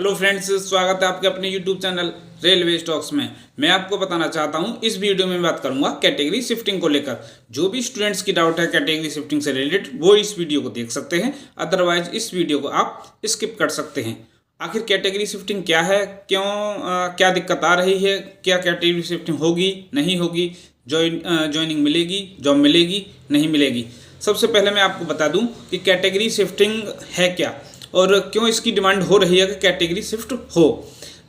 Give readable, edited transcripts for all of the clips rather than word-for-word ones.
Hello friends, स्वागत है आपके अपने यूट्यूब चैनल रेलवे स्टॉक्स में। मैं आपको बताना चाहता हूं, इस वीडियो में बात करूंगा कैटेगरी शिफ्टिंग को लेकर। जो भी स्टूडेंट्स की डाउट है कैटेगरी शिफ्टिंग से रिलेटेड, वो इस वीडियो को देख सकते हैं, अदरवाइज इस वीडियो को आप स्किप कर सकते हैं। आखिर कैटेगरी शिफ्टिंग क्या है, क्या दिक्कत आ रही है, क्या कैटेगरी शिफ्टिंग होगी नहीं होगी, ज्वाइनिंग मिलेगी, जॉब मिलेगी नहीं मिलेगी। सबसे पहले मैं आपको बता दूं कि कैटेगरी शिफ्टिंग है क्या और क्यों इसकी डिमांड हो रही है कि कैटेगरी शिफ्ट हो।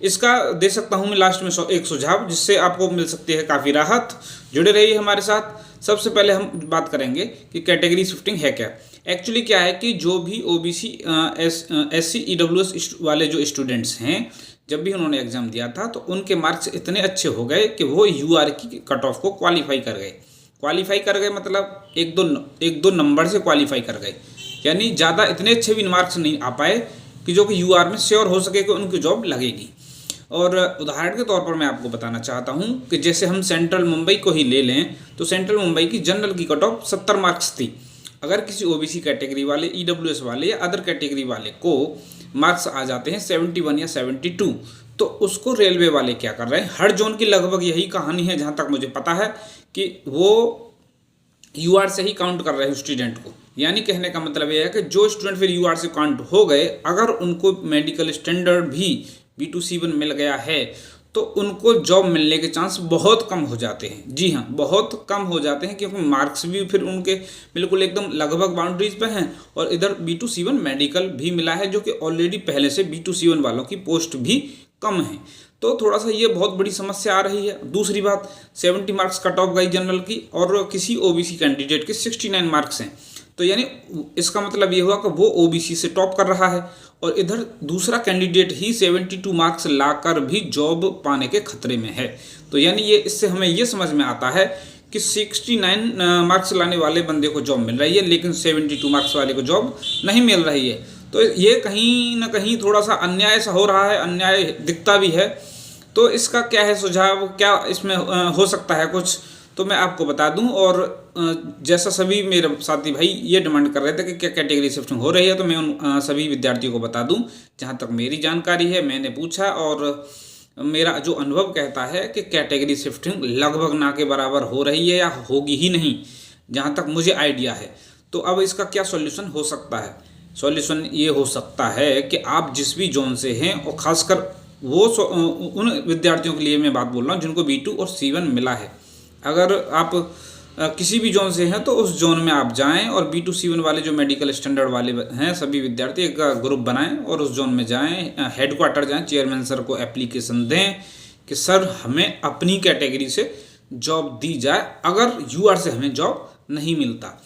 इसका दे सकता हूं मैं लास्ट में एक सुझाव, जिससे आपको मिल सकती है काफ़ी राहत। जुड़े रहिए हमारे साथ। सबसे पहले हम बात करेंगे कि कैटेगरी शिफ्टिंग है क्या। एक्चुअली क्या है कि जो भी ओबीसी SC EWS वाले जो स्टूडेंट्स हैं, जब भी उन्होंने एग्ज़ाम दिया था तो उनके मार्क्स इतने अच्छे हो गए कि वो UR की कट ऑफ को क्वालिफाई कर गए। मतलब एक दो नंबर से क्वालिफाई कर गए, यानी ज़्यादा इतने अच्छे भी मार्क्स नहीं आ पाए कि जो कि UR में श्योर हो सके कि उनकी जॉब लगेगी। और उदाहरण के तौर पर मैं आपको बताना चाहता हूं कि जैसे हम सेंट्रल मुंबई को ही ले लें तो सेंट्रल मुंबई की जनरल की कट ऑफ 70 मार्क्स थी। अगर किसी OBC कैटेगरी वाले, EWS वाले या अदर कैटेगरी वाले को मार्क्स आ जाते हैं 71 या 72, तो उसको रेलवे वाले क्या कर रहे हैं, हर जोन की लगभग यही कहानी है जहाँ तक मुझे पता है, कि वो UR से ही काउंट कर रहे हैं स्टूडेंट को। यानी कहने का मतलब यह है कि जो स्टूडेंट फिर UR से काउंट हो गए, अगर उनको मेडिकल स्टैंडर्ड भी B2C1 मिल गया है तो उनको जॉब मिलने के चांस बहुत कम हो जाते हैं। जी हाँ, बहुत कम हो जाते हैं, क्योंकि मार्क्स भी फिर उनके बिल्कुल एकदम लगभग बाउंड्रीज पे हैं और इधर B2C1 मेडिकल भी मिला है, जो कि ऑलरेडी पहले से B2C1 वालों की पोस्ट भी कम है। तो थोड़ा सा ये बहुत बड़ी समस्या आ रही है। दूसरी बात, 70 मार्क्स कट ऑफ गई जनरल की और किसी OBC कैंडिडेट के 69 मार्क्स हैं, तो यानी इसका मतलब ये हुआ कि वो OBC से टॉप कर रहा है और इधर दूसरा कैंडिडेट ही 72 मार्क्स लाकर भी जॉब पाने के खतरे में है। तो यानी ये इससे हमें ये समझ में आता है कि 69 मार्क्स लाने वाले बंदे को जॉब मिल रही है, लेकिन 72 मार्क्स वाले को जॉब नहीं मिल रही है। तो ये कहीं ना कहीं थोड़ा सा अन्याय सा हो रहा है, अन्याय दिखता भी है। तो इसका क्या है सुझाव, क्या इसमें हो सकता है कुछ, तो मैं आपको बता दूं। और जैसा सभी मेरे साथी भाई ये डिमांड कर रहे थे कि क्या कैटेगरी शिफ्टिंग हो रही है, तो मैं उन सभी विद्यार्थियों को बता दूं, जहां तक मेरी जानकारी है, मैंने पूछा और मेरा जो अनुभव कहता है कि कैटेगरी शिफ्टिंग लगभग ना के बराबर हो रही है या होगी ही नहीं, जहाँ तक मुझे आइडिया है। तो अब इसका क्या सॉल्यूशन हो सकता है? सॉल्यूशन ये हो सकता है कि आप जिस भी जोन से हैं, और ख़ासकर वो उन विद्यार्थियों के लिए मैं बात बोल रहा हूँ जिनको B2 और C1 मिला है। अगर आप किसी भी जोन से हैं तो उस जोन में आप जाएं और B2C1 वाले जो मेडिकल स्टैंडर्ड वाले हैं सभी विद्यार्थी एक ग्रुप बनाएं और उस जोन में जाएं, हेडक्वार्टर जाएं, चेयरमैन सर को एप्लीकेशन दें कि सर हमें अपनी कैटेगरी से जॉब दी जाए, अगर UR से हमें जॉब नहीं मिलता।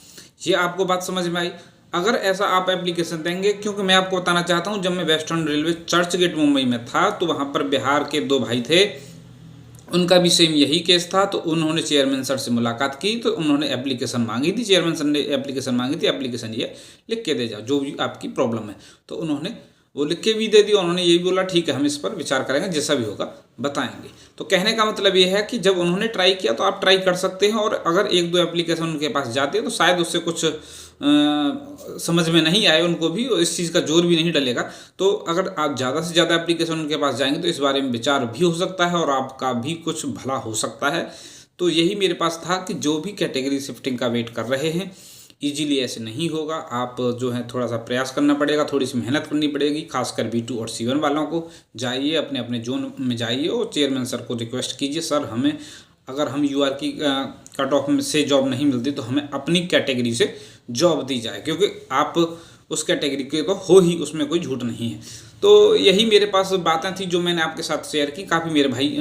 ये आपको बात समझ में आई? अगर ऐसा आप एप्लीकेशन देंगे, क्योंकि मैं आपको बताना चाहता हूँ, जब मैं Western Railway Churchgate Mumbai में था तो वहाँ पर बिहार के 2 भाई थे, उनका भी सेम यही केस था। तो उन्होंने चेयरमैन सर से मुलाकात की तो उन्होंने एप्लीकेशन मांगी थी, चेयरमैन सर ने एप्लीकेशन मांगी थी, एप्लीकेशन ये लिख के दे जाओ जो भी आपकी प्रॉब्लम है। तो उन्होंने वो लिख के भी दे दी, उन्होंने ये भी बोला ठीक है हम इस पर विचार करेंगे, जैसा भी होगा बताएंगे। तो कहने का मतलब ये है कि जब उन्होंने ट्राई किया तो आप ट्राई कर सकते हैं, और अगर 1-2 एप्लीकेशन उनके पास जाते हैं तो शायद उससे कुछ समझ में नहीं आए उनको भी, और इस चीज़ का जोर भी नहीं डलेगा। तो अगर आप ज़्यादा से ज़्यादा एप्लीकेशन उनके पास जाएंगे तो इस बारे में विचार भी हो सकता है और आपका भी कुछ भला हो सकता है। तो यही मेरे पास था कि जो भी कैटेगरी शिफ्टिंग का वेट कर रहे हैं, ईजिली ऐसे नहीं होगा। आप जो है थोड़ा सा प्रयास करना पड़ेगा, थोड़ी सी मेहनत करनी पड़ेगी। खासकर B2 और C1 वालों को जाइए, अपने अपने जोन में जाइए और चेयरमैन सर को रिक्वेस्ट कीजिए, सर हमें अगर हम UR की कट ऑफ से जॉब नहीं मिलती तो हमें अपनी कैटेगरी से जॉब दी जाए, क्योंकि आप उस कैटेगरी के तो हो ही, उसमें कोई झूठ नहीं है। तो यही मेरे पास बातें थी जो मैंने आपके साथ शेयर की। काफ़ी मेरे भाई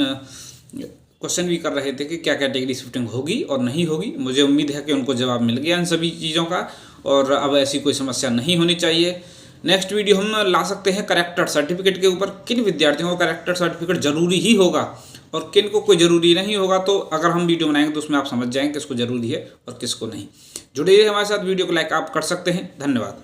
क्वेश्चन भी कर रहे थे कि क्या कैटेगरी शिफ्टिंग होगी और नहीं होगी। मुझे उम्मीद है कि उनको जवाब मिल गया इन सभी चीज़ों का, और अब ऐसी कोई समस्या नहीं होनी चाहिए। नेक्स्ट वीडियो हम ला सकते हैं करेक्टर सर्टिफिकेट के ऊपर, किन विद्यार्थियों को करेक्टर सर्टिफिकेट जरूरी ही होगा और किन को कोई ज़रूरी नहीं होगा। तो अगर हम वीडियो बनाएंगे तो उसमें आप समझ जाएंगे किसको ज़रूरी है और किसको नहीं। जुड़े रहिए हमारे साथ, वीडियो को लाइक आप कर सकते हैं। धन्यवाद।